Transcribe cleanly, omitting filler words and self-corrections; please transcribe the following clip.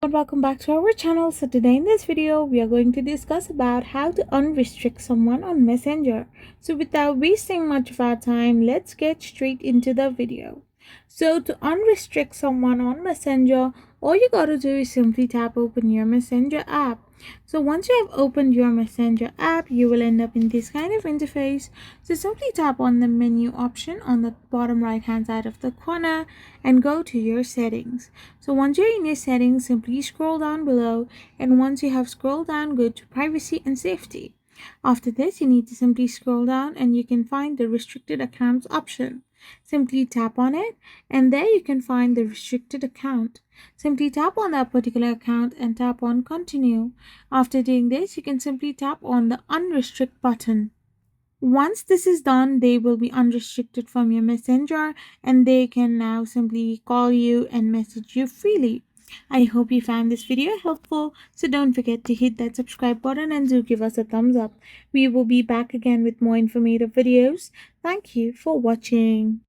Welcome back to our channel. So today in this video we are going to discuss about how to unrestrict someone on Messenger. So without wasting much of our time, let's get straight into the video. So to unrestrict someone on Messenger, all you gotta do is simply tap open your Messenger app. So once you have opened your Messenger app, you will end up in this kind of interface. So simply tap on the menu option on the bottom right hand side of the corner and go to your settings. So once you're in your settings, simply scroll down below, and once you have scrolled down, go to privacy and safety. After this, you need to simply scroll down and you can find the restricted accounts option. Simply tap on it and there you can find the restricted account. Simply tap on that particular account and tap on continue. After doing this, you can simply tap on the unrestrict button. Once this is done, they will be unrestricted from your messenger and they can now simply call you and message you freely. I hope you found this video helpful, so don't forget to hit that subscribe button and do give us a thumbs up. We will be back again with more informative videos. Thank you for watching.